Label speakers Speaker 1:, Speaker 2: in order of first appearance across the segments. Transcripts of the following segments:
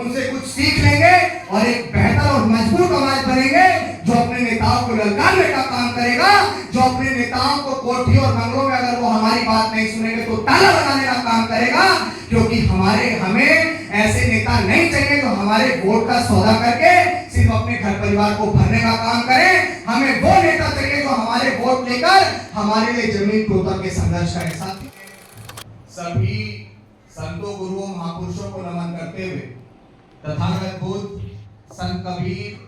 Speaker 1: उनसे कुछ सीख लेंगे और एक बेहतर और मजबूत आवाज बनेंगे जो अपने नेताओं को ललकारने का काम करेगा, जो अपने नेताओं को कोठी और बंगलों में अगर वो हमारी बात नहीं सुनेंगे तो ताला लगाने का काम करेगा। क्योंकि हमें ऐसे नेता नहीं चाहिए जो हमारे वोट का सौदा करके सिर्फ अपने घर परिवार को भरने का काम करें। हमें वो नेता चाहिए जो हमारे वोट लेकर हमारे लिए जमीन तोड़ के संघर्ष करे। साथी सभी संतों गुरुओं महापुरुषों को नमन करते हुए तथागत बुद्ध, संत कबीर,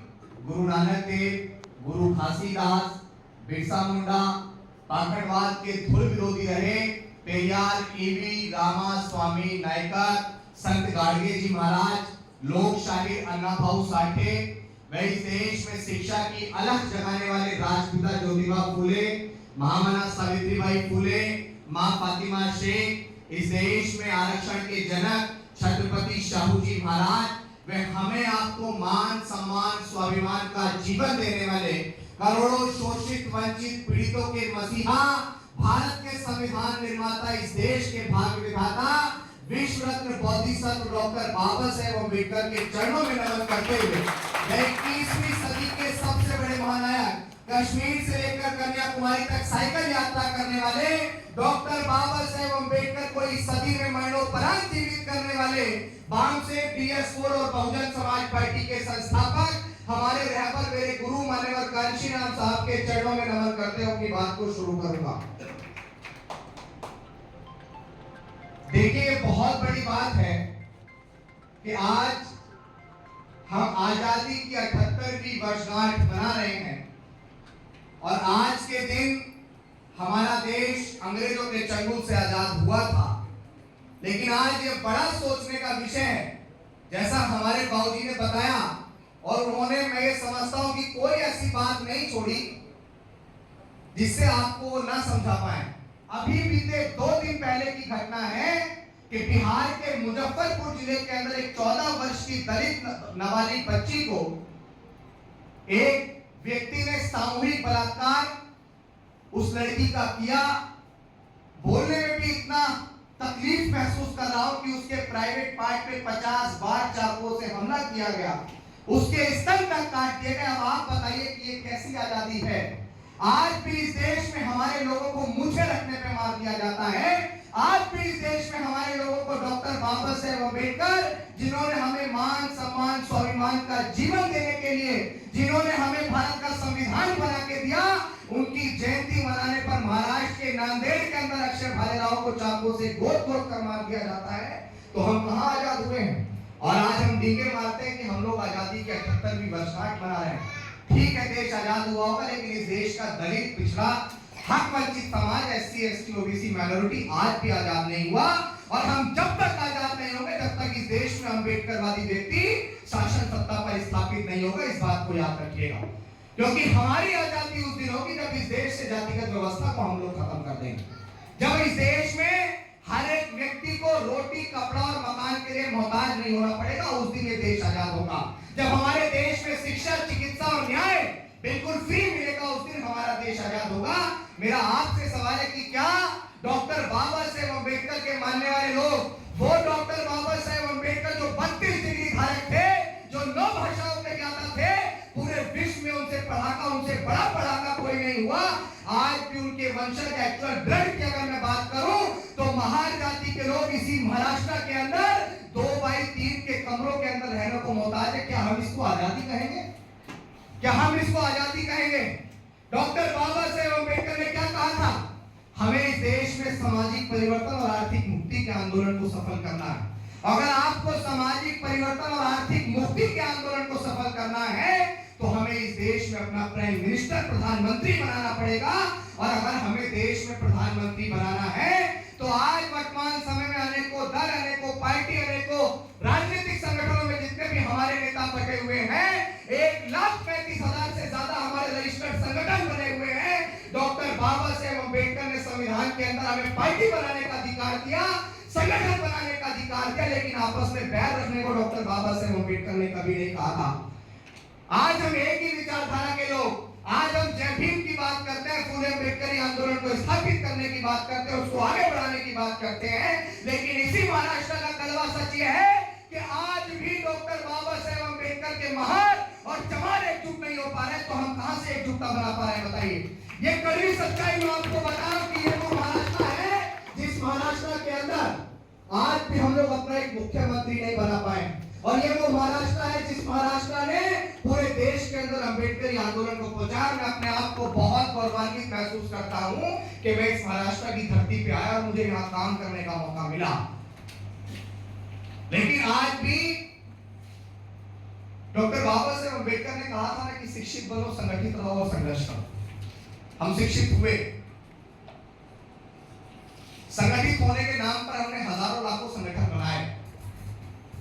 Speaker 1: गुरु नानक देव, गुरु घासीदास, बिरसा मुंडा, पाखंडवाद के धुर विरोधी रहे पेरियार, ईवी, रामा स्वामी नायकर, संत गाडगे जी महाराज, लोकशाही अन्ना भाऊ साठे, वह इस देश में शिक्षा की अलख जगाने वाले राजपिता ज्योतिबा फूले, महामना सावित्रीबाई फूले, मां फातिमा शेख, इस देश में आरक्षण के जनक छत्रपति शाहू जी महाराज, वह हमें आपको मान सम्मान स्वाभिमान का जीवन देने वाले करोड़ों शोषित वंचित पीड़ितों के मसीहा, भारत के संविधान निर्माता, इस देश के भाग्य विधाता, विश्व रत्न बोधिसत्व डॉक्टर बाबा साहेब अम्बेडकर के चरणों में नमन करते हुए 21वीं सदी के सबसे बड़े महानायक, कश्मीर से लेकर कन्याकुमारी तक साइकिल यात्रा करने वाले डॉक्टर बाबा साहेब अम्बेडकर को इस सदी में मरणोपरांत जीवित करने वाले बामसे DS4 और बहुजन समाज पार्टी के संस्थापक हमारे रहबर मेरे गुरु मान्यवर कांशीराम साहब के चरणों में नमन करते हुए अपनी बात को शुरू करूंगा। देखिए, ये बहुत बड़ी बात है कि आज हम आजादी की 78वीं वर्षगांठ मना रहे हैं और आज के दिन हमारा देश अंग्रेजों के चंगुल से आजाद हुआ था। लेकिन आज ये बड़ा सोचने का विषय है, जैसा हमारे बाबूजी ने बताया, और उन्होंने, मैं ये समझता हूं कि कोई ऐसी बात नहीं छोड़ी जिससे आपको ना समझा पाए। अभी बीते 2 दिन पहले की घटना है कि बिहार के मुजफ्फरपुर जिले के अंदर एक 14 वर्ष की दलित नाबालिग बच्ची को एक व्यक्ति ने सामूहिक बलात्कार उस लड़की का किया। बोलने में भी इतना तकलीफ महसूस कर रहा हूं कि उसके प्राइवेट पार्ट पे 50 बार चाकुओं से हमला किया गया, उसके स्तन तक काट दिए गए। अब आप बताइए कि ये कैसी आजादी है? आज भी इस देश में हमारे लोगों को मुझे रखने पे मार दिया जाता है। आज भी इस देश में हमारे लोगों को डॉक्टर बाबा साहेब अम्बेडकर, जिन्होंने हमें मान सम्मान स्वाभिमान का जीवन देने के लिए, जिन्होंने हमें भारत का संविधान बना के दिया, उनकी जयंती मनाने पर महाराष्ट्र के नांदेड़ के अंदर अक्षर भालेराव को चाकू से गोद कर मार दिया जाता है। तो हम कहां आजाद हुए हैं? और आज हम डींगे मारते हैं कि हम लोग आजादी की 78वीं वर्षगांठ मना रहे हैं। ठीक है, देश आजाद हुआ होगा, लेकिन इस देश का दलित, पिछड़ा, हक वंचित समाज, SC ST OBC माइनॉरिटी आज भी आजाद नहीं हुआ। और हम जब तक आजाद नहीं होंगे तब तक इस देश में अम्बेडकरवादी व्यक्ति शासन सत्ता पर स्थापित नहीं होगा। इस बात को याद रखिएगा, क्योंकि हमारी आजादी उस दिन होगी जब इस देश से जातिगत व्यवस्था को हम लोग खत्म कर देंगे, जब इस देश में हर एक व्यक्ति को रोटी, कपड़ा और मकान के लिए मोहताज नहीं होना पड़ेगा। उस दिन ये देश आजाद होगा। जब हमारे देश में शिक्षा, चिकित्सा और न्याय बिल्कुल फ्री मिलेगा, उस दिन हमारा देश आजाद होगा। मेरा आपसे सवाल है कि क्या डॉक्टर बाबा साहेब अम्बेडकर के मानने वाले लोग, वो डॉक्टर बाबा साहेब अम्बेडकर जो 32 डिग्री धारक थे, जो 9 भाषाओं के ज्ञाता थे, पूरे विश्व में उनसे पढ़ाका, उनसे बड़ा पढ़ाका कोई नहीं हुआ। आज भी उनके वंशज, एक्चुअल ब्लड की अगर मैं बात करूं तो महार जाति के लोग इसी महाराष्ट्र के अंदर 2x3 के कमरों के अंदर रहने को मोहताज है। क्या हम इसको आजादी कहेंगे? क्या हम इसको आजादी कहेंगे? डॉक्टर बाबा साहेब अम्बेडकर ने क्या कहा था? हमें इस देश में सामाजिक परिवर्तन और आर्थिक मुक्ति के आंदोलन को सफल करना है। अगर आपको सामाजिक परिवर्तन और आर्थिक मुक्ति के आंदोलन को सफल करना है तो हमें इस देश में अपना प्राइम मिनिस्टर, प्रधानमंत्री बनाना पड़ेगा। और अगर हमें देश में प्रधानमंत्री बनाना है तो आज वर्तमान समय में अनेकों दल, अनेकों पार्टी, अनेकों राजनीतिक संगठनों में जितने भी हमारे नेता बटे हुए हैं, 1,35,000 से ज्यादा हमारे रजिस्टर्ड संगठन बने हुए हैं। डॉक्टर बाबा साहेब अम्बेडकर ने संविधान के अंदर हमें पार्टी बनाने का अधिकार दिया, संगठन बनाने का अधिकार दिया, लेकिन आपस में बैर रखने को डॉक्टर बाबा साहेब अम्बेडकर ने कभी नहीं कहा था। आज हम एक ही विचारधारा के लोग, आज हम जय भीम की बात करते हैं, फूले अम्बेडकरी आंदोलन को स्थापित करने की बात करते हैं, उसको आगे बढ़ाने की बात करते हैं, लेकिन इसी महाराष्ट्र का कड़वा सच है कि आज भी डॉक्टर झूठा बना पा रहे हैं? बताइए। ये कड़वी सच्चाई मैं आपको बता रहा हूं कि ये वो महाराष्ट्र है जिस महाराष्ट्र के अंदर आज भी हम लोग अपना एक मुख्यमंत्री नहीं बना पाए, और ये वो महाराष्ट्र है जिस महाराष्ट्र ने पूरे देश के अंदर अंबेडकरी आंदोलन को पहुंचाया। मैं अपने आप को बहुत गौरवान्वित महसूस करता हूं कि मैं इस महाराष्ट्र की धरती पे आया और मुझे यहाँ काम करने का मौका मिला। लेकिन आज भी डॉक्टर बाबा साहेब अंबेडकर ने कहा था ना कि शिक्षित बनो, संगठित रहो और संघर्ष करो। हम शिक्षित हुए, संगठित होने के नाम पर हमने हजारों लाखों संगठन बनाए,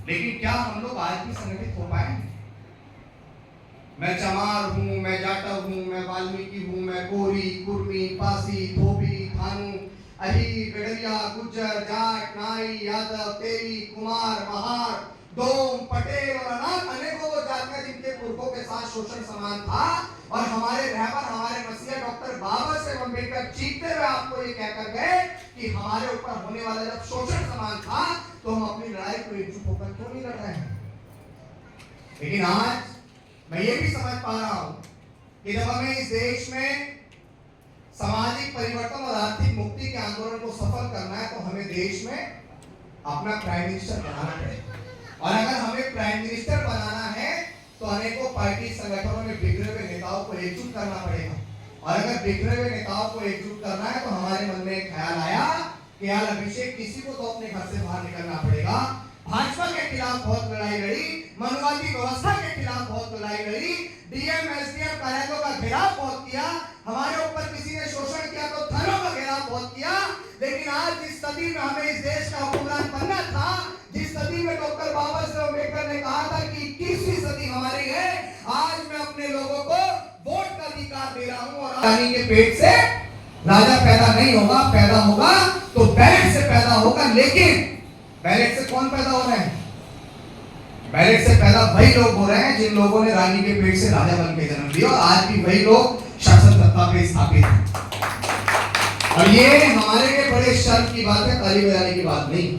Speaker 1: लेकिन क्या हम लोग आज भी संगठित हो पाए? मैं चमार हूं, मैं जाटव हूं, मैं वाल्मीकि हूं, मैं कोरी, कुर्मी, पासी, धोबी, थानू, अहीर, गडरिया, गुज्जर, जाट, नाई, यादव, तेली, कुमार, महार, डोम, पटेल और अनेकों वो जातियां जिनके पुरखों के साथ शोषण समान था, और हमारे रहबर, हमारे मसीहा डॉक्टर बाबा साहेब अंबेडकर चीखते हुए आपको ये कहकर गए कि हमारे ऊपर होने वाला जब शोषण समान था तो हम अपनी लड़ाई को एकजुट होकर क्यों नहीं लड़ रहे हैं? लेकिन आज मैं ये भी समझ पा रहा हूं कि जब हमें इस देश में सामाजिक परिवर्तन और आर्थिक मुक्ति के आंदोलन को सफल करना है तो हमें देश में अपना प्राइम मिनिस्टर बनाना पड़ेगा, और अगर हमें प्राइम मिनिस्टर बनाना है तो अनेकों पार्टी संगठनों में बिखरे हुए नेताओं को एकजुट करना पड़ेगा, और अगर बिखरे हुए नेताओं को एकजुट करना है तो हमारे मन में एक ख्याल आया कि यार अभिषेक किसी को तो अपने घर से बाहर निकलना पड़ेगा। भाजपा के खिलाफ बहुत लड़ाई लड़ी, मनुवादी व्यवस्था के खिलाफ बहुत लड़ाई लड़ी, डीएम एसडीएम कार्यालयों का घेराव बहुत किया, हमारे ऊपर किसी ने शोषण किया तो थानों का घेराव बहुत किया, लेकिन आज जिस सदी में हमें इस देश का हुक्मरान बनना था, जिस सदी में डॉक्टर बाबा साहेब अम्बेडकर ने कहा था कि 21वीं सदी हमारी है, आज मैं अपने लोगों को वोट का अधिकार दे रहा हूं। और रानी के पेट से राजा पैदा नहीं होगा, पैदा होगा तो बैलेट से पैदा होगा। लेकिन बैलेट से कौन पैदा हो रहे हैं? बैलेट से पैदा वही लोग हो रहे हैं जिन लोगों ने रानी के पेट से राजा बन के जन्म लिया, और आज भी वही लोग शासन सत्ता पे स्थापित हैं। और ये हमारे लिए बड़े शर्म की बात है, ताली बजाने की बात नहीं।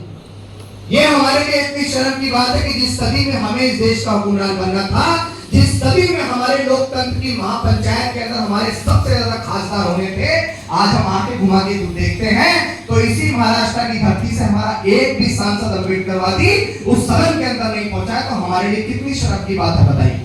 Speaker 1: ये हमारे लिए इतनी शर्म की बात है कि जिस सदी में हमें इस देश का हुक्मरान बनना था, जिस सदी में हमारे लोकतंत्र की महापंचायत के अंदर हमारे सबसे ज्यादा खासदार होने थे, आज हम आके घुमा के देखते हैं तो इसी महाराष्ट्र की धरती से हमारा एक भी सांसद अम्बेडकरवादी उस सदन के अंदर नहीं पहुंचा है, तो हमारे लिए कितनी शर्म की बात है बताइए।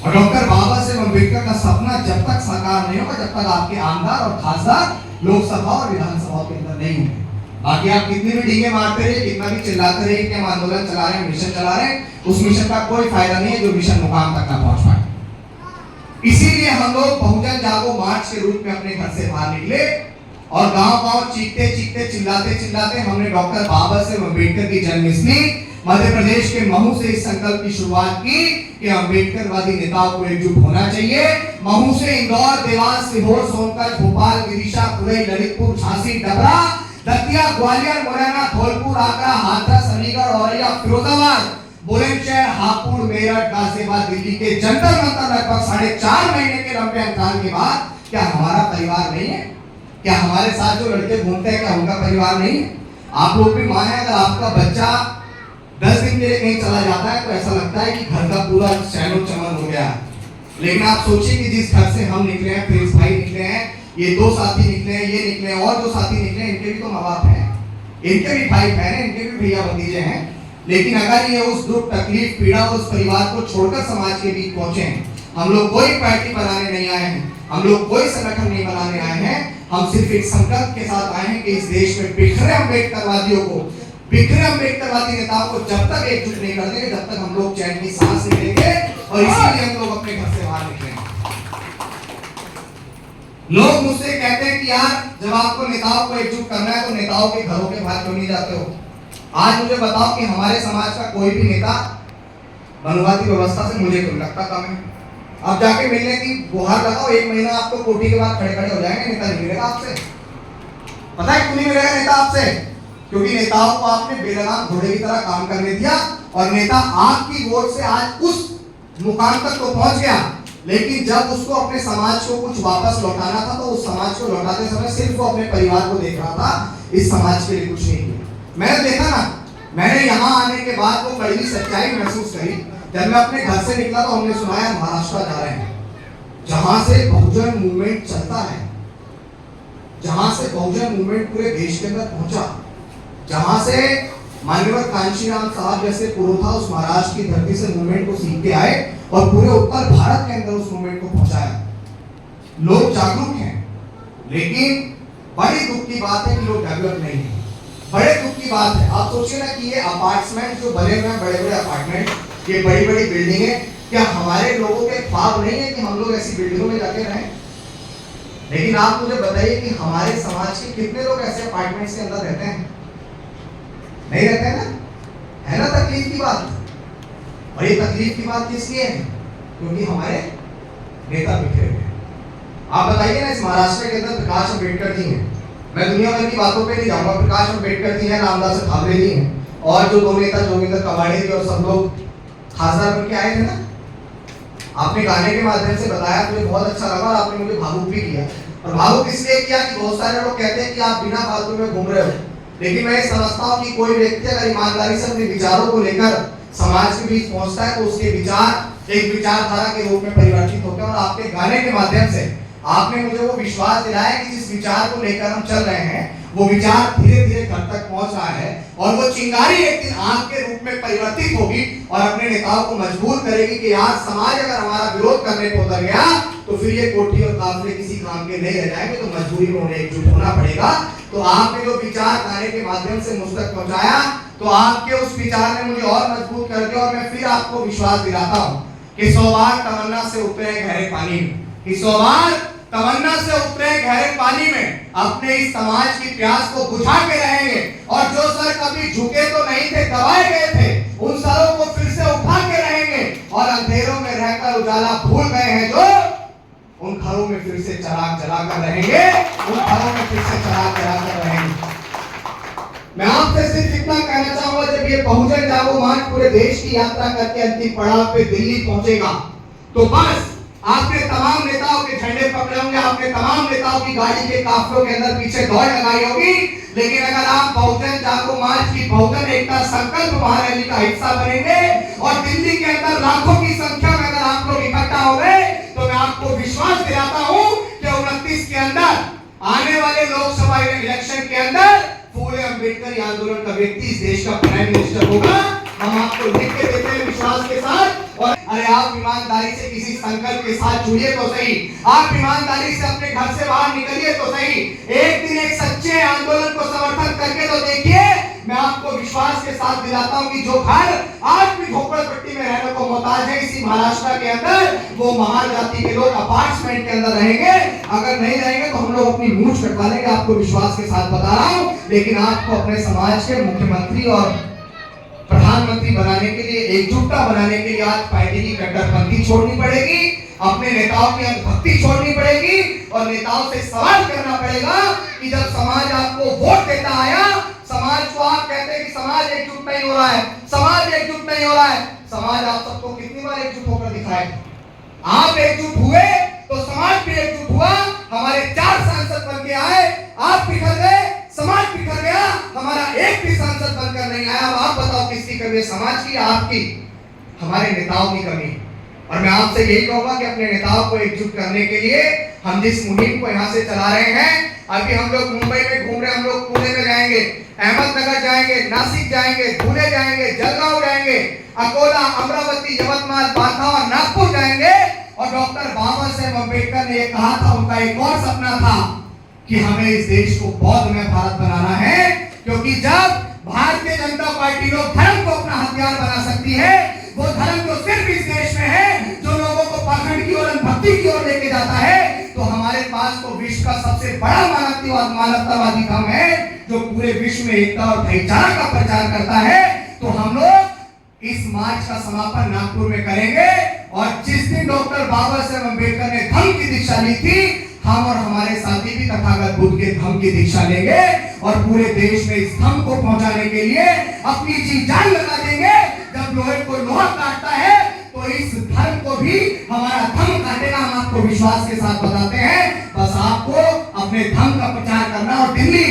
Speaker 1: और डॉक्टर बाबा साहेब अम्बेडकर का सपना जब तक साकार नहीं होगा, जब तक आपके आमदार और खासदार लोकसभा और विधानसभा के अंदर नहीं होंगे। बाकी आप कितनी भी डींगे मारते रहिए, कितना भी चिल्लाते रहिए कि हम आंदोलन चला रहे हैं, मिशन चला रहे हैं, उस मिशन का कोई फायदा नहीं है जो मिशन मुकाम तक ना पहुंच पाए। इसीलिए हम लोग बहुजन जागो मार्च के रूप में अपने घर से बाहर निकले और गांव-गांव चीखते चीखते चिल्लाते चिल्लाते हमने डॉक्टर बाबा साहेब अम्बेडकर की जन्मस्थली मध्य प्रदेश के महू से इस संकल्प की शुरुआत की कि अम्बेडकरवादी नेताओं को एकजुट होना चाहिए। महू से इंदौर, देवास, सीहोर, सोनकच्छ, भोपाल, विदिशा, पुरई, ललितपुर, झांसी, डबरा, दतिया, ग्वालियर, मुरैना, धौलपुर, आगरा, हाथरस, अलीगढ़, औरैया, फिरोजाबाद, बुलंदशहर, हापुड़, मेरठ, गाजियाबाद, दिल्ली के जंतर मंतर लगभग 4.5 महीने के लंबे अंतराल के बाद क्या हमारा परिवार नहीं है? क्या हमारे साथ जो लड़के घूमते हैं क्या उनका परिवार नहीं है? आप लोग भी माने, अगर आपका बच्चा 10 दिन के लिए कहीं चला जाता है तो ऐसा लगता है कि घर का पूरा शैनो चमन हो गया। लेकिन आप सोचिए कि जिस घर से हम निकले हैं, प्रिंस भाई निकले हैं, ये 2 साथी निकले हैं, ये निकले हैं, और जो साथी निकले हैं इनके भी तो माँ बाप हैं, इनके भी भाई बहन हैं, इनके भी भैया भतीजे हैं। लेकिन अगर ये उस दुख, तकलीफ, पीड़ा उस परिवार को छोड़कर समाज के बीच पहुंचे हैं, हम लोग कोई पार्टी बनाने नहीं आए हैं, हम लोग कोई संगठन नहीं बनाने आए हैं, हम सिर्फ एक संकल्प के साथ आए हैं कि इस देश में बिखरे अम्बेडकरवादियों को, बिखरे अम्बेडकरवादी नेताओं को जब तक एकजुट नहीं कर देंगे तब तक हम लोग चैन की सांस नहीं लेंगे, और इसीलिए हम लोग अपने घर से बाहर निकले। लोग मुझसे कहते हैं कि यार जब आपको नेताओं को एकजुट करना है तो नेताओं के घरों के बाहर क्यों नहीं जाते हो? आज मुझे बताओ कि हमारे समाज का कोई भी नेता मनुवादी व्यवस्था से मुझे क्यों लगता कम है? आप जाके मिलने की गुहार लगाओ, 1 महीना आपको कोठी के बाद खड़े खड़े हो जाएंगे, नेता नहीं मिलेगा आपसे। पता है क्यों नहीं मिलेगा नेता आपसे? क्योंकि नेताओं को आपने बेलगाम घोड़े की तरह काम करने दिया, और नेता आपकी वोट से आज उस मुकाम तक तो पहुंच गया, लेकिन जब उसको अपने समाज को कुछ वापस लौटाना था तो उस समाज को लौटाते समय सिर्फ वो अपने परिवार को देख रहा था, इस समाज के लिए कुछ नहीं किया। मैंने देखा ना, मैंने यहाँ आने के बाद वो कड़वी सच्चाई महसूस करी जब मैं अपने घर से निकला तो हमने सुना है महाराष्ट्र जा रहे हैं, जहां से बहुजन मूवमेंट चलता है, जहां से बहुजन मूवमेंट पूरे देश के अंदर पहुंचा, जहां से माननीय कांशीराम साहब जैसे पुरोधा उस महाराष्ट्र की धरती से मूवमेंट को सीख के आए और पूरे उत्तर भारत के अंदर उस मूवमेंट को पहुंचाया। लोग जागरूक हैं, लेकिन बड़ी दुख की बात है कि लोग डेवलप नहीं है। बड़े दुख की बात है। आप सोचिए ना कि ये अपार्टमेंट जो बने हुए हैं, बड़े बड़े अपार्टमेंट, ये बड़ी बड़ी बिल्डिंगें, क्या हमारे लोगों के ख्वाब नहीं है कि हम लोग ऐसी बिल्डिंगों में जाके रहें? लेकिन आप मुझे बताइए कि हमारे समाज के कितने लोग ऐसे अपार्टमेंट्स के अंदर रहते हैं? नहीं रहते हैं ना? है ना तकलीफ की बात? और ये तकलीफ की बात किस लिए है? क्योंकि हमारे नेता बिखरे हुए हैं। आप बताइए ना, इस महाराष्ट्र के अंदर प्रकाश अम्बेडकर जी हैं, मैं दुनिया भर की बातों पे नहीं जाऊंगा, प्रकाश अम्बेडकर जी हैं, रामदास अठावले जी हैं, और जो दो नेता जोगिंदर कवाड़े जी और सब लोग खासदार बन के आए थे ना। आपने गाने के माध्यम से बताया, मुझे बहुत अच्छा लगा और आपने मुझे भावुक भी किया। और भावुक इसलिए किया कि बहुत सारे लोग कहते हैं कि आप बिना फालतू में घूम रहे हो, लेकिन मैं ये समझता हूँ कि कोई व्यक्ति अगर ईमानदारी से अपने विचारों को लेकर समाज के बीच पहुंचता है तो उसके विचार एक विचारधारा के रूप में परिवर्तित होते हैं। और आपके गाने के माध्यम से आपने मुझे वो विश्वास दिलाया कि जिस विचार को लेकर हम चल रहे हैं वो विचार धीरे धीरे घर तक पहुंच रहा है और वो चिंगारी एक दिन आग के रूप में परिवर्तित होगी और अपने नेताओं को मजबूर करेगी कि यार समाज अगर हमारा विरोध करने को उतर गया तो फिर ये कोठी और काफले किसी काम के नहीं रह जाएंगे, तो मजबूरी में उन्हें एकजुट होना पड़ेगा। तो आपने जो विचार गाने के माध्यम से मुझ तक पहुंचाया, तो आपके उस विचार ने मुझे और मजबूत कर दिया और मैं फिर आपको विश्वास दिलाता हूँ कि 100 बार तमन्ना से उतरे गहरे पानी में, कि 100 बार तमन्ना से उतरे गहरे पानी में अपने इस समाज की प्यास को बुझा के रहेंगे। और जो सर कभी झुके तो नहीं थे, दबाए गए थे, उन सरों को फिर से उठा के रहेंगे। और अंधेरों में रहकर उजाला भूल गए हैं जो, उन घरों में फिर से चराग जलाकर रहेंगे, उन घरों में फिर से चराग जलाकर रहेंगे। मैं आपसे सिर्फ इतना कहना चाहूंगा, जब ये बहुजन जागो मार्च पूरे देश की यात्रा करके अंतिम पड़ाव पे दिल्ली पहुंचेगा, तो बस आपने तमाम नेताओं के झंडे पकड़े होंगे, आपने तमाम नेताओं की गाड़ी के काफलों के अंदर पीछे दौड़ लगाई होगी, लेकिन अगर आप बहुजन जागो मार्च की बहुजन एकता संकल्प महारैली का हिस्सा बनेंगे और दिल्ली के अंदर लाखों की संख्या में अगर आप लोग इकट्ठा हो गए, तो मैं आपको विश्वास दिलाता हूं कि 29 के अंदर आने वाले लोकसभा इलेक्शन के अंदर फूले अम्बेडकर आंदोलन का व्यक्ति इस देश का प्राइम मिनिस्टर होगा। हम आपको लिख के देते हैं विश्वास के साथ। और अरे आप ईमानदारी से किसी संकल्प के साथ जुड़िए तो सही, आप ईमानदारी से अपने घर से बाहर निकलिए तो सही, एक दिन एक सच्चे आंदोलन को समर्थन करके तो देखिए। मैं आपको विश्वास के साथ दिलाता हूं कि जो घर आज भी झोपड़पट्टी में रहने को मोहताज है इसी महाराष्ट्र के अंदर, वो महान जाति के लोग अपार्टमेंट के अंदर रहेंगे। अगर नहीं रहेंगे तो हम लोग अपनी मूंछ कटवा लेंगे, आपको विश्वास के साथ बता रहा हूं। लेकिन आपको अपने समाज के मुख्यमंत्री और प्रधानमंत्री बनाने के लिए, एकजुटता बनाने के लिए आज पार्टी की कट्टरपंथी छोड़नी पड़ेगी, अपने नेताओं की अंधभक्ति छोड़नी पड़ेगी और नेताओं से सवाल करना पड़ेगा कि जब समाज आपको वोट देता आया, समाज को आप कहते हैं कि समाज एकजुट नहीं हो रहा है, समाज एकजुट नहीं हो रहा है, समाज आप सबको कितनी बार एकजुट होकर दिखाए? आप एकजुट हुए तो समाज भी एकजुट हुआ। हमारे 4 सांसद बन के आए, आप बिखर गए, समाज बिखर गया, हमारा एक भी सांसद बनकर नहीं आया। अब आप बताओ किसकी कमी है, समाज की या आपकी? हमारे नेताओं की कमी। और मैं आपसे यही कहूंगा कि अपने नेताओं को एकजुट करने के लिए हम जिस मुहिम को यहाँ से चला रहे हैं, अभी हम लोग मुंबई में घूम रहे हैं, हम लोग पुणे में जाएंगे, अहमदनगर जाएंगे, नासिक जाएंगे, पुणे जाएंगे, जलगांव जाएंगे, अकोला, अमरावती, यवतमाल, बांदा और नागपुर जाएंगे। और डॉक्टर बाबा साहेब अम्बेडकर ने कहा था, उनका एक और सपना था कि हमें इस देश को बौद्धमय भारत बनाना है, क्योंकि जब भारतीय जनता पार्टी लोग धर्म को अपना हथियार बना सकती है, वो धर्म जो सिर्फ इस देश में है, जो लोगों को पाखंड की और भक्ति की ओर लेके जाता है, तो हमारे पास तो विश्व का सबसे बड़ा मानवतावादी काम है जो पूरे विश्व में एकता और भाईचारा का प्रचार करता है। तो हम लोग इस मार्च का समापन नागपुर में करेंगे और जिस दिन डॉक्टर बाबा साहेब अम्बेडकर ने धम्म की दीक्षा ली थी, हम और हमारे साथी भी तथागत बुद्ध के धम्म की दीक्षा लेंगे और पूरे देश में इस धम्म को पहुंचाने के लिए अपनी जी जान लगा देंगे। जब लोहे को लोहा काटता है तो इस धर्म को भी हमारा धम्म काटेगा, हम आपको विश्वास के साथ बताते हैं। बस आपको अपने धम्म का प्रचार करना और दिल्ली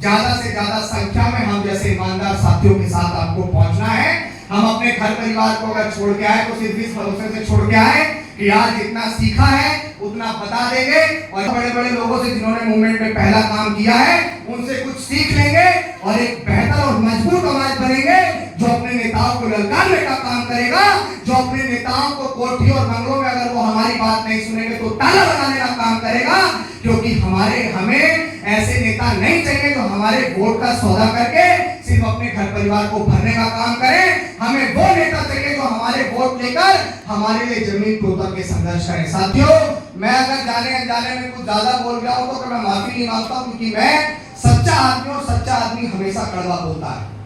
Speaker 1: ज्यादा से ज्यादा संख्या में हम जैसे ईमानदार साथियों के साथ आपको पहुंचना है। हम अपने घर परिवार को अगर छोड़ के आए तो सिर्फ इस भरोसे से छोड़ के आए कि आज जितना सीखा है उतना बता देंगे, और बड़े बड़े लोगों से जिन्होंने मूवमेंट में पहला काम किया है उनसे कुछ सीख लेंगे और एक बेहतर और मजबूत समाज बनेंगे जो अपने नेताओं को ललकारने का काम करेगा, जो अपने नेताओं को कोठी और बंगलों में अगर वो हमारी बात नहीं सुनेंगे तो ताला लगाने का काम करेगा। क्योंकि हमें ऐसे नेता नहीं चाहिए जो हमारे वोट का सौदा करके सिर्फ अपने घर परिवार को भरने का काम करें। हमें वो नेता चाहिए जो हमारे वोट लेकर हमारे लिए जमीन तोड़ के संघर्ष करें। साथियों, मैं अगर जाने अनजाने में कुछ ज्यादा बोल गया हूं तो मैं माफी नहीं मांगता हूं, क्योंकि मैं सच्चा आदमी और सच्चा आदमी हमेशा कड़वा बोलता है।